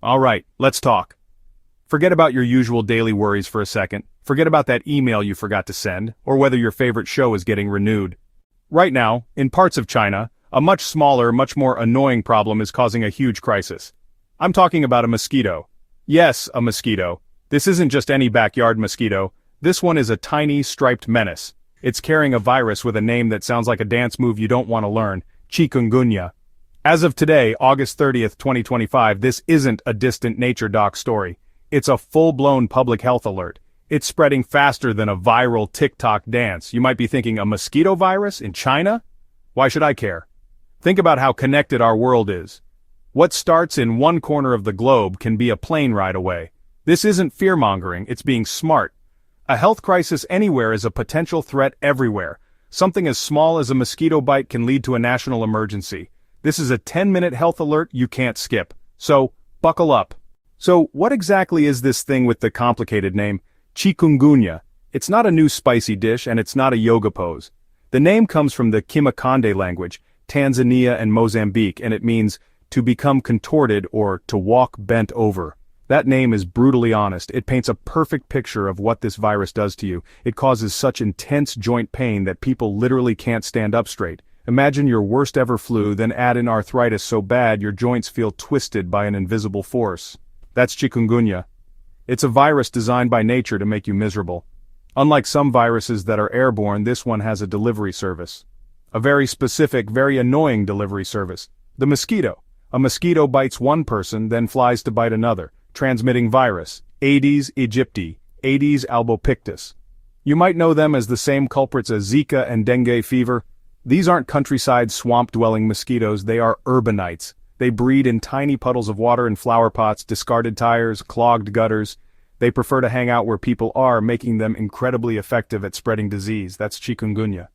Alright, let's talk. Forget about your usual daily worries for a second. Forget about that email you forgot to send, or whether your favorite show is getting renewed. Right now, in parts of China, a much smaller, much more annoying problem is causing a huge crisis. I'm talking about a mosquito. Yes, a mosquito. This isn't just any backyard mosquito. This one is a tiny, striped menace. It's carrying a virus with a name that sounds like a dance move you don't want to learn: Chikungunya. As of today, August 30th, 2025, this isn't a distant nature doc story. It's a full-blown public health alert. It's spreading faster than a viral TikTok dance. You might be thinking, a mosquito virus in China? Why should I care? Think about how connected our world is. What starts in one corner of the globe can be a plane ride away. This isn't fear-mongering, it's being smart. A health crisis anywhere is a potential threat everywhere. Something as small as a mosquito bite can lead to a national emergency. This is a 10-minute health alert you can't skip. So, buckle up. So, what exactly is this thing with the complicated name? Chikungunya. It's not a new spicy dish and it's not a yoga pose. The name comes from the Kimakande language, Tanzania and Mozambique, and it means to become contorted or to walk bent over. That name is brutally honest. It paints a perfect picture of what this virus does to you. It causes such intense joint pain that people literally can't stand up straight. Imagine your worst ever flu, then add in arthritis so bad your joints feel twisted by an invisible force. That's chikungunya. It's a virus designed by nature to make you miserable. Unlike some viruses that are airborne, this one has a delivery service. A very specific, very annoying delivery service. The mosquito. A mosquito bites one person, then flies to bite another, transmitting virus, Aedes aegypti, Aedes albopictus. You might know them as the same culprits as Zika and dengue fever. These aren't countryside swamp-dwelling mosquitoes, they are urbanites. They breed in tiny puddles of water in flower pots, discarded tires, clogged gutters. They prefer to hang out where people are, making them incredibly effective at spreading disease. That's chikungunya.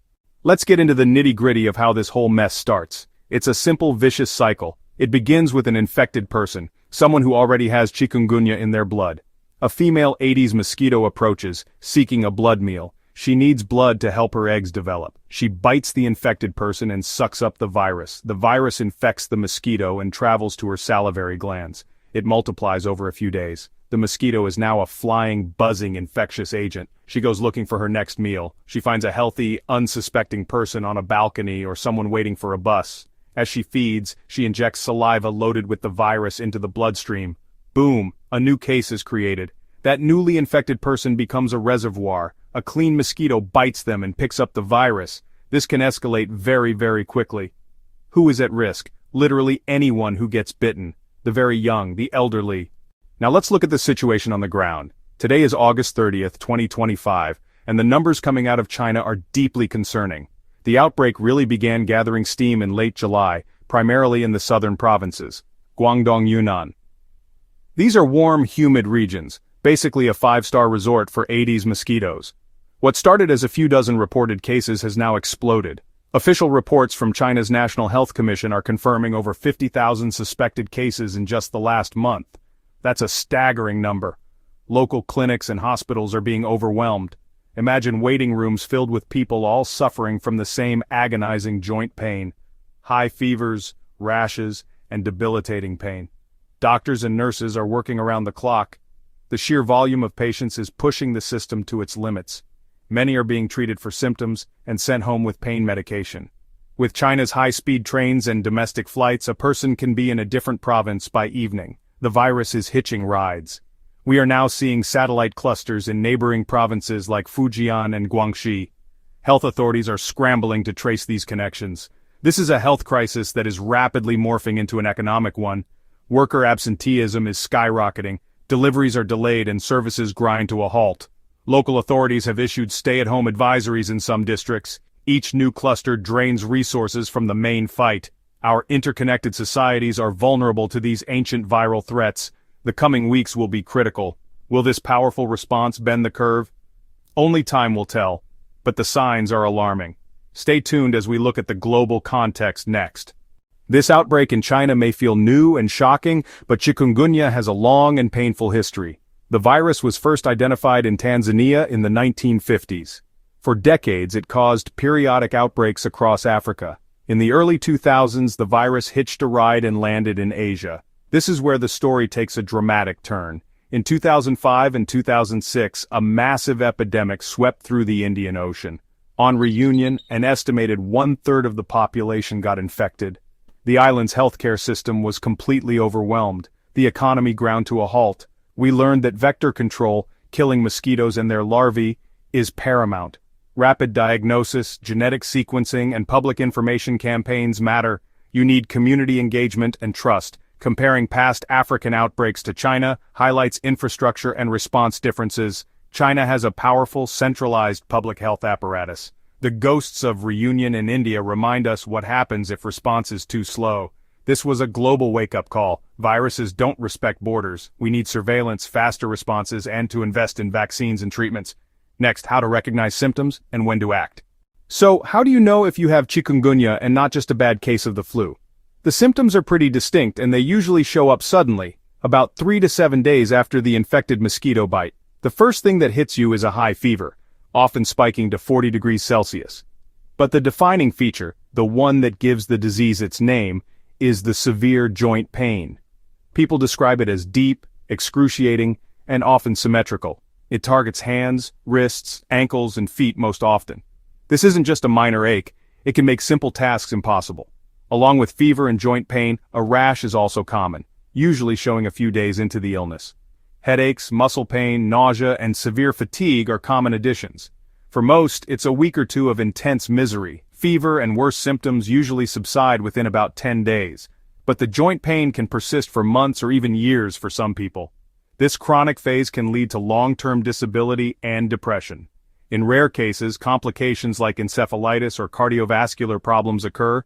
Let's get into the nitty-gritty of how this whole mess starts. It's a simple, vicious cycle. It begins with an infected person, someone who already has chikungunya in their blood. A female Aedes mosquito approaches, seeking a blood meal. She needs blood to help her eggs develop. She bites the infected person and sucks up the virus. The virus infects the mosquito and travels to her salivary glands. It multiplies over a few days. The mosquito is now a flying, buzzing, infectious agent. She goes looking for her next meal. She finds a healthy, unsuspecting person on a balcony or someone waiting for a bus. As she feeds, she injects saliva loaded with the virus into the bloodstream. Boom, a new case is created. That newly infected person becomes a reservoir. A clean mosquito bites them and picks up the virus. This can escalate very, very quickly. Who is at risk? Literally anyone who gets bitten. The very young, the elderly. Now let's look at the situation on the ground. Today is August 30th, 2025, and the numbers coming out of China are deeply concerning. The outbreak really began gathering steam in late July, primarily in the southern provinces, Guangdong, Yunnan. These are warm, humid regions, basically a five-star resort for Aedes mosquitoes. What started as a few dozen reported cases has now exploded. Official reports from China's National Health Commission are confirming over 50,000 suspected cases in just the last month. That's a staggering number. Local clinics and hospitals are being overwhelmed. Imagine waiting rooms filled with people all suffering from the same agonizing joint pain. High fevers, rashes, and debilitating pain. Doctors and nurses are working around the clock. The sheer volume of patients is pushing the system to its limits. Many are being treated for symptoms and sent home with pain medication. With China's high-speed trains and domestic flights, a person can be in a different province by evening. The virus is hitching rides. We are now seeing satellite clusters in neighboring provinces like Fujian and Guangxi. Health authorities are scrambling to trace these connections. This is a health crisis that is rapidly morphing into an economic one. Worker absenteeism is skyrocketing. Deliveries are delayed and services grind to a halt. Local authorities have issued stay-at-home advisories in some districts. Each new cluster drains resources from the main fight. Our interconnected societies are vulnerable to these ancient viral threats. The coming weeks will be critical. Will this powerful response bend the curve? Only time will tell, but the signs are alarming. Stay tuned as we look at the global context next. This outbreak in China may feel new and shocking, but chikungunya has a long and painful history. The virus was first identified in Tanzania in the 1950s. For decades, it caused periodic outbreaks across Africa. In the early 2000s, the virus hitched a ride and landed in Asia. This is where the story takes a dramatic turn. In 2005 and 2006, a massive epidemic swept through the Indian Ocean. On reunion, an estimated one-third of the population got infected. The island's healthcare system was completely overwhelmed. The economy ground to a halt. We learned that vector control, killing mosquitoes and their larvae, is paramount. Rapid diagnosis, genetic sequencing, and public information campaigns matter. You need community engagement and trust. Comparing past African outbreaks to China highlights infrastructure and response differences. China has a powerful, centralized public health apparatus. The ghosts of reunion in India remind us what happens if response is too slow. This was a global wake-up call. Viruses don't respect borders. We need surveillance, faster responses, and to invest in vaccines and treatments. Next, how to recognize symptoms and when to act. So, how do you know if you have chikungunya and not just a bad case of the flu? The symptoms are pretty distinct and they usually show up suddenly, about 3 to 7 days after the infected mosquito bite. The first thing that hits you is a high fever, often spiking to 40 degrees Celsius. But the defining feature, the one that gives the disease its name, is the severe joint pain. People describe it as deep, excruciating, and often symmetrical. It targets hands, wrists, ankles, and feet most often. This isn't just a minor ache, it can make simple tasks impossible. Along with fever and joint pain, a rash is also common, usually showing a few days into the illness. Headaches, muscle pain, nausea, and severe fatigue are common additions. For most, it's a week or two of intense misery. Fever and worse symptoms usually subside within about 10 days. But the joint pain can persist for months or even years for some people. This chronic phase can lead to long-term disability and depression. In rare cases, complications like encephalitis or cardiovascular problems occur.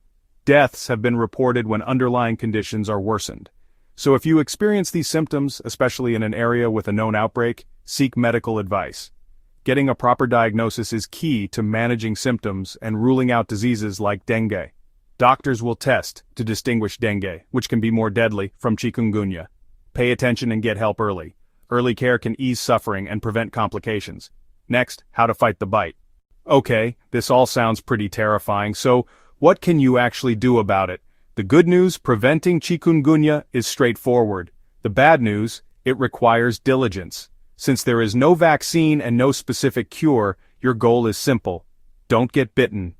Deaths have been reported when underlying conditions are worsened. So if you experience these symptoms, especially in an area with a known outbreak, seek medical advice. Getting a proper diagnosis is key to managing symptoms and ruling out diseases like dengue. Doctors will test to distinguish dengue, which can be more deadly, from chikungunya. Pay attention and get help early. Early care can ease suffering and prevent complications. Next, how to fight the bite. Okay, this all sounds pretty terrifying, so what can you actually do about it? The good news, preventing chikungunya, is straightforward. The bad news, it requires diligence. Since there is no vaccine and no specific cure, your goal is simple. Don't get bitten.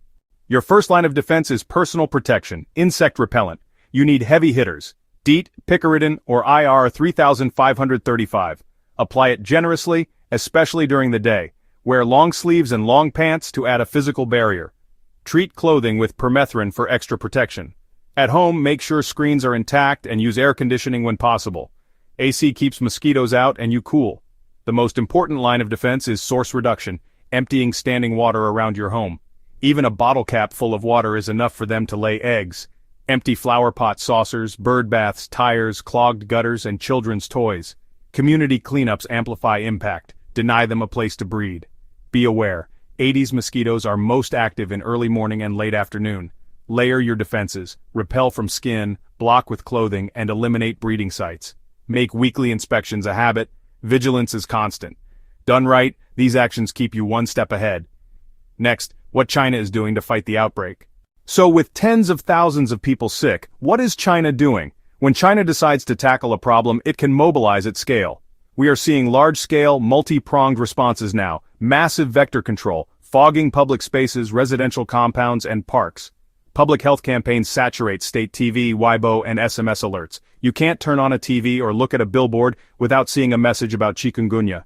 Your first line of defense is personal protection, insect repellent. You need heavy hitters. DEET, picaridin, or IR 3535. Apply it generously, especially during the day. Wear long sleeves and long pants to add a physical barrier. Treat clothing with permethrin for extra protection. At home, make sure screens are intact and use air conditioning when possible. AC keeps mosquitoes out and you cool. The most important line of defense is source reduction, emptying standing water around your home. Even a bottle cap full of water is enough for them to lay eggs. Empty flower pot saucers, bird baths, tires, clogged gutters, and children's toys. Community cleanups amplify impact. Deny them a place to breed. Be aware, Aedes mosquitoes are most active in early morning and late afternoon. Layer your defenses, repel from skin, block with clothing, and eliminate breeding sites. Make weekly inspections a habit. Vigilance is constant. Done right, these actions keep you one step ahead. Next, what China is doing to fight the outbreak. So with tens of thousands of people sick, what is China doing? When China decides to tackle a problem, it can mobilize at scale. We are seeing large-scale, multi-pronged responses now. Massive vector control, fogging public spaces, residential compounds, and parks. Public health campaigns saturate state TV, Weibo, and SMS alerts. You can't turn on a TV or look at a billboard without seeing a message about chikungunya.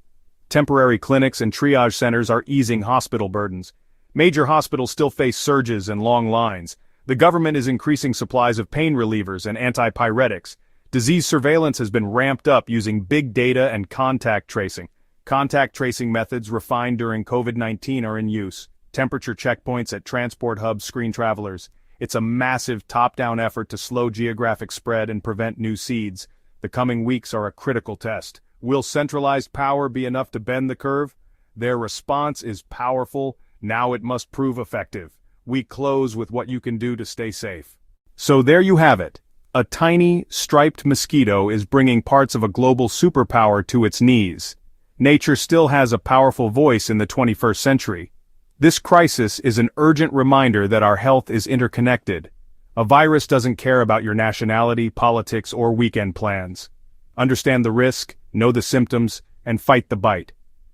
Temporary clinics and triage centers are easing hospital burdens. Major hospitals still face surges and long lines. The government is increasing supplies of pain relievers and antipyretics. Disease surveillance has been ramped up using big data and contact tracing. Contact tracing methods refined during COVID-19 are in use. Temperature checkpoints at transport hubs screen travelers. It's a massive top-down effort to slow geographic spread and prevent new seeds. The coming weeks are a critical test. Will centralized power be enough to bend the curve? Their response is powerful. Now it must prove effective. We close with what you can do to stay safe. So there you have it. A tiny, striped mosquito is bringing parts of a global superpower to its knees. Nature still has a powerful voice in the 21st century. This crisis is an urgent reminder that our health is interconnected. A virus doesn't care about your nationality, politics, or weekend plans. Understand the risk, know the symptoms, and fight the bite.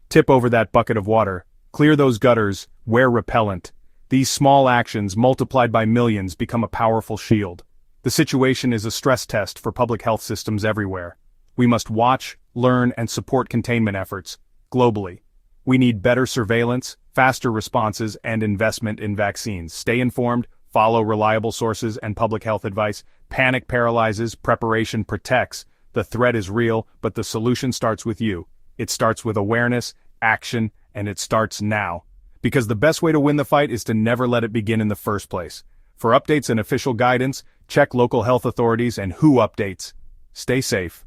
Tip over that bucket of water, clear those gutters, wear repellent. These small actions, multiplied by millions, become a powerful shield. The situation is a stress test for public health systems everywhere. We must watch, learn, and support containment efforts, globally. We need better surveillance, faster responses, and investment in vaccines. Stay informed, follow reliable sources and public health advice. Panic paralyzes, preparation protects. The threat is real, but the solution starts with you. It starts with awareness, action, and it starts now. Because the best way to win the fight is to never let it begin in the first place. For updates and official guidance, check local health authorities and WHO updates. Stay safe.